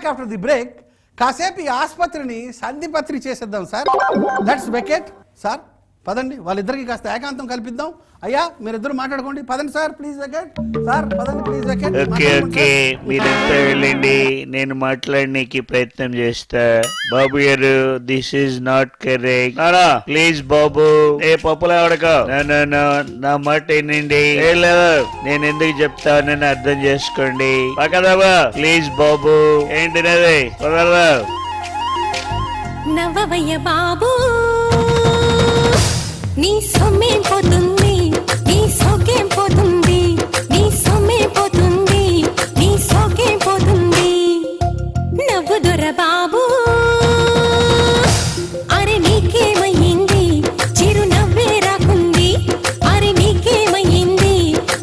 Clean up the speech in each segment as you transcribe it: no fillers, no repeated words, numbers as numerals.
Back after the break. కాసేపు ఈ ఆసుపత్రిని సంధిపత్రి చేసేద్దాం సార్. Let's vacate sir. పదండి, వాళ్ళిద్దరికి కాస్త ఏకాంతం కల్పిద్దాం. అయ్యా మీరిద్దరు మాట్లాడుకోండి. పదండి సార్, ప్లీజ్ వెకేట్. సార్ పదండి, ప్లీజ్ వెకేట్. ఓకే, మీరంతా వెళ్ళండి, నేను మాట్లాడడానికి ప్రయత్నం చేస్తా. Babu garu, this is not correct. Please Babu, ఏ పప్పులా ఆడకో. నా మాట ఏంటండి, నేను ఎందుకు చెప్తానని అర్థం చేసుకోండి. పక్కదాబా ప్లీజ్ బాబు. ఏంటినది కుదరదా? నవ్వవయ్య బాబు, నీ సొమ్మేం పోతుంది, నీ సోకేం పోతుంది, నీ సొమ్మేం పోతుంది, నీ సోకేం పోతుంది. నవ్వు దొర బాబు, అరే నీకేమయ్యింది, చిరునవ్వే రాకుంది, అరే నీకేమయ్యింది,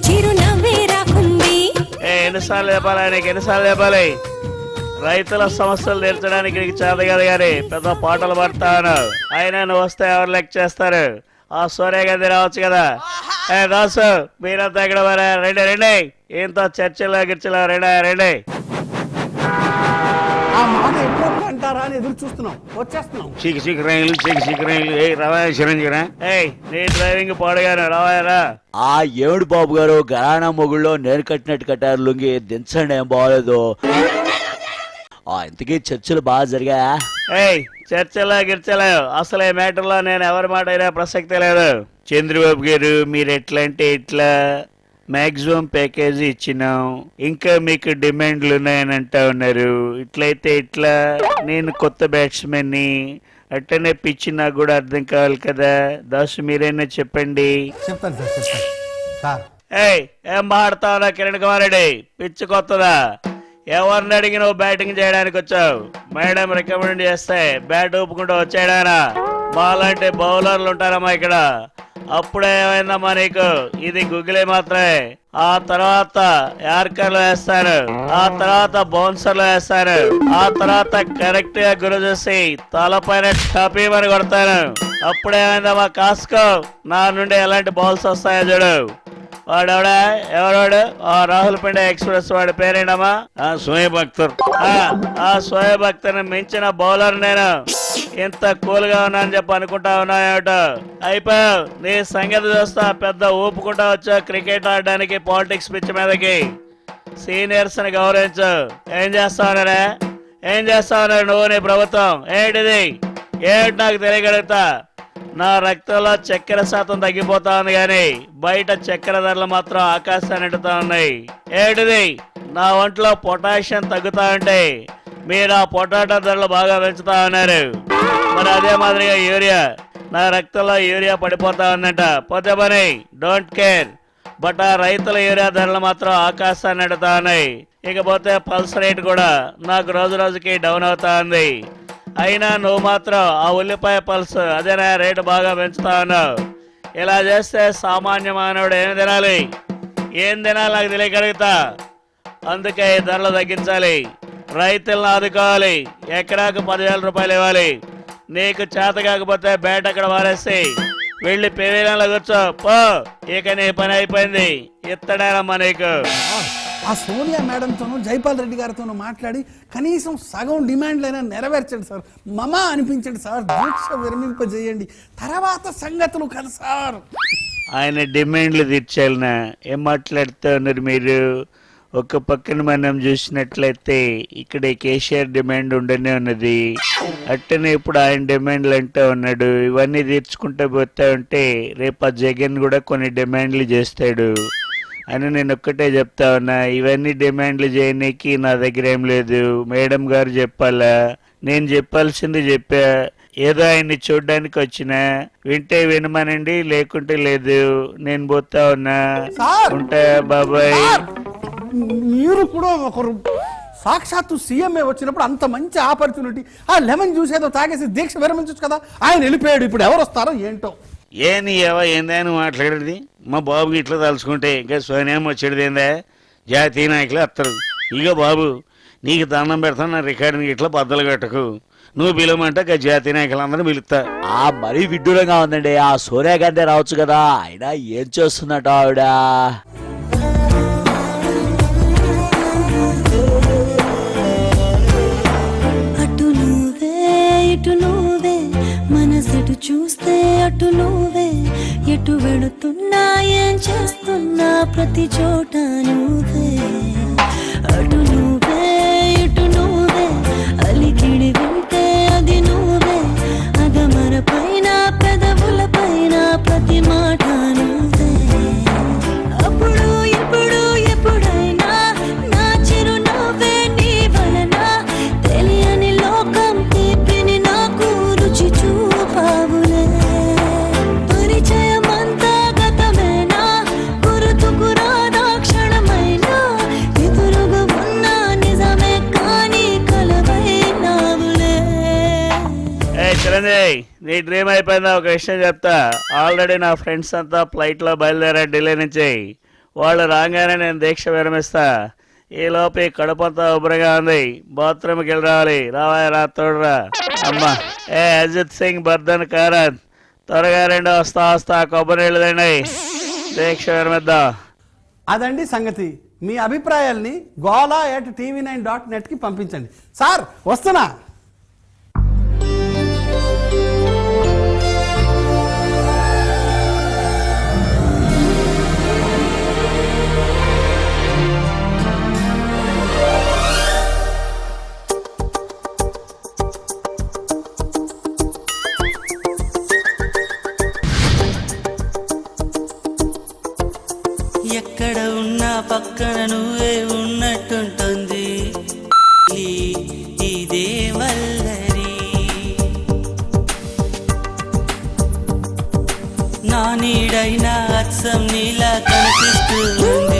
చిరునవ్వే రాకుంది. ఎన్నిసార్లు చెప్పాలి ఆయనకి, ఎన్నిసార్లు చెప్పాలి? రైతుల సమస్యలు తీర్చడానికి నీకు చేత కదా గారి పెద్ద పాటలు పడతాను. అయినా నువ్వు వస్తే ఎవరు లెక్క చేస్తారు? ఆ సూర్య గది రావచ్చు కదా. దాసు మీరంతా ఇక్కడ రండి రండి, ఏంతో చర్చలో గిర్చలో రండి. ఆ మాట ఎప్పుడు అంటారా అని ఎదురు చూస్తున్నాం, వచ్చేస్తున్నాం. నీ డ్రైవింగ్ పాడుగాను రావాయరా. ఆ ఏడు బాబు గారు, గరానా మొగుళ్ళో నేను కట్టినట్టు కట్టారు లుంగి, దించండి, ఏం బాగోలేదు. ఇంతకీ చర్చలు బాగా జరిగాయా? చర్చలో గిర్చలో అసలు ఈ మ్యాటర్ లో నేను ఎవరి మాట అయినా ప్రసక్తే లేదు. చంద్రబాబు గారు, మీరు ఎట్లా అంటే ఇట్లా మాక్సిమం ప్యాకేజీ ఇచ్చినాం, ఇంకా మీకు డిమాండ్లు ఉన్నాయని అంటా ఉన్నారు. ఇట్లయితే ఇట్లా, నేను కొత్త బ్యాట్స్మెన్ ని, అట్టనే పిచ్చి నాకు కూడా అర్థం కావాలి కదా. దాసు మీరైనా చెప్పండి. చెప్తాను సార్, చెప్తాను సార్. ఏం మాట్లాడుతావురా కిరణ్ కుమార్ రెడ్డి, పిచ్చి కొత్తదా? ఎవరిని అడిగి నువ్వు బ్యాటింగ్ చేయడానికి వచ్చావు? మేడం రికమెండ్ చేస్తే బ్యాట్ ఊపుకుంటూ వచ్చాడానా? మాలాంటి బౌలర్లు ఉంటారమ్మా ఇక్కడ. అప్పుడే ఏమైందమ్మా నీకు? ఇది గుగ్గిలే మాత్రమే. ఆ తర్వాత యార్కర్లు వేస్తారు, ఆ తర్వాత బౌన్సర్లు వేస్తారు, ఆ తర్వాత కరెక్ట్ గా గురి చేసి తలపైన టపీమని కొడతాను. అప్పుడేమైందమ్మా కాస్కో, నా నుండి ఎలాంటి బాల్స్ వస్తాయో చూడు. వాడెవడా, ఎవరోడు? ఆ రాహుల్ పిండే ఎక్స్ప్రెస్ వాడి పేరేంటమ్మా? సోయబ్ అఖ్తర్. ఆ సోయబ్ అఖ్తర్ మించిన బౌలర్ నేను. ఇంత కూల్ గా ఉన్నా అని చెప్పి అనుకుంటా ఉన్నాయట. అయిపోయావు, నీ సంగతి చూస్తా. పెద్ద ఊపుకుంటా వచ్చా క్రికెట్ ఆడడానికి పాలిటిక్స్ పిచ్ మీదకి. సీనియర్స్ ని గౌరవించు. ఏం చేస్తావున్నారా, ఏం చేస్తావున్నారు నువ్వు, నీ ప్రభుత్వం ఏంటిది? ఏంటి నాకు తెలియగలుగుతా. నా రక్తంలో చక్కెర శాతం తగ్గిపోతా ఉంది కానీ బయట చక్కెర ధరలు మాత్రం ఆకాశాన్ని ఎడుతా ఉన్నాయి. ఏంటిది? నా ఒంట్లో పొటాషియం తగ్గుతా ఉంటే మీరు ఆ పొటాటో ధరలు బాగా పెంచుతా ఉన్నారు. మరి అదే మాదిరిగా యూరియా, నా రక్తంలో యూరియా పడిపోతా ఉందంట. పోతే పని, డోంట్ కేర్. బట్ ఆ రైతుల యూరియా ధరలు మాత్రం ఆకాశాన్ని ఎడుతా ఉన్నాయి. ఇకపోతే పల్స్ రేట్ కూడా నాకు రోజు రోజుకి డౌన్ అవుతా ఉంది. అయినా నువ్వు మాత్రం ఆ ఉల్లిపాయ పల్స్ అదేనా రేటు బాగా పెంచుతా ఉన్నావు. ఇలా చేస్తే సామాన్య మానవుడు ఏం తినాలి, ఏం తినాలి నాకు తెలియగలుగుతా. అందుకే ఈ ధరలు తగ్గించాలి, రైతులను ఆదుకోవాలి. ఎకరాకు 10,000 రూపాయలు ఇవ్వాలి. నీకు చేత కాకపోతే బ్యాట్ అక్కడ వారేసి వెళ్ళి పెవేలియన్లో కూర్చో పో. ఇక నీ పని అయిపోయింది. ఇత్తడేనమ్మా నీకు. ఆ సోనియా మేడంతోనూ జైపాల్ రెడ్డి గారితోనూ మాట్లాడి కనీసం సగం డిమాండ్లైనా నెరవేర్చండి సార్. మమా అనిపించండి సార్, దీక్ష విరమింపజేయండి, తర్వాత సంగతులు కదా సార్. ఆయన డిమాండ్లు తీర్చాలనా? ఏం మాట్లాడుతూ ఉన్నారు మీరు? ఒక పక్కన మనం చూసినట్లయితే ఇక్కడ కేసీఆర్ డిమాండ్ ఉండనే ఉన్నది, అట్టనే ఇప్పుడు ఆయన డిమాండ్లు అంటూ ఉన్నాడు. ఇవన్నీ తీర్చుకుంటూ పోతా ఉంటే రేపు ఆ జగన్ కూడా కొన్ని డిమాండ్లు చేస్తాడు అని నేను ఒక్కటే చెప్తా ఉన్నా. ఇవన్నీ డిమాండ్లు చేయడానికి నా దగ్గర ఏం లేదు. మేడం గారు చెప్పాలా? నేను చెప్పాల్సింది చెప్పా. ఏదో ఆయన్ని చూడ్డానికి వచ్చినా, వింటే వినమనండి, లేకుంటే లేదు. నేను పోతా ఉన్నా, ఉంటా బాబాయ్. మీరు కూడా ఒకరు సాక్షాత్తు సీఎంఏ వచ్చినప్పుడు అంత మంచి ఆపర్చునిటీ, ఆ లెమన్ జ్యూస్ ఏదో తాగేసి దీక్ష విరమించచ్చు కదా. ఆయన వెళ్ళిపోయాడు, ఇప్పుడు ఎవరు వస్తారో ఏంటో. ఏందని మాట్లాడేది? మా బాబుకి ఇట్లా తలుచుకుంటే ఇంకా సోనియా వచ్చేది ఏందా? జాతీయ నాయకులు వస్తారు. ఇక బాబు నీకు దండం పెడతాను, నా రికార్డుని ఇట్లా బద్దలు కట్టకు. నువ్వు పిలవమంటే జాతీయ నాయకులందరూ పిలుస్తా. మరీ విడ్డూరంగా ఉందండి. ఆ సోనియా గాంధీ రావచ్చు కదా. అయినా ఏం చేస్తున్నట్టు ఆవిడ? మనసెటు చూస్తే అటు నువ్వే, ఎటు వెళుతున్నా ఏం చేస్తున్నా ప్రతి చోట నువ్వే. అటు నువ్వే ఇటు నువ్వే, అలికిడి వింటే అది నువ్వే, అగమర పైన పెదవుల పైన ప్రతి మాట నువ్వే. అప్పుడు ఇప్పుడు ఎప్పుడైనా నా చిరునవ్వే నీ వలన, తెలియని లోకం తీపిని నాకు రుచి చూపావులే. పరిచయమంతా గతమేనా, గుర్తుకు రాదా క్షణమైనా, ఎదురుగా ఉన్న నిజమే కానీ కలవైనావులే. ఏ చిరంజీవి, నీ డ్రీమ్ అయిపోయిందా? ఒక విషయం చెప్తా. ఆల్రెడీ నా ఫ్రెండ్స్ అంతా ఫ్లైట్లో బయలుదేరారు ఢిల్లీ నుంచి. వాళ్ళు రాగానే నేను దీక్ష విరమిస్తా. ఈ లోపు ఈ కడుపంతా ఉబ్బరంగా ఉంది, బాత్రూమ్కి వెళ్ళి రావాలి. రా తోడురా. అమ్మా ఏ అజిత్ సింగ్, బర్ధన్ కారత్, త్వరగా రెండు వస్తా కొబ్బరి నీళ్ళు తిండి, దీక్ష విరమిద్దాం. అదండి సంగతి. మీ అభిప్రాయాల్ని gola@tv9.net కి పంపించండి. సార్ వస్తున్నా. ఎక్కడ ఉన్నా పక్కన నువ్వే ఉన్నట్టుంటుంది ఇదే వల్లరి. నా నీడైనా అచ్చం నీలా కనిపిస్తుంది.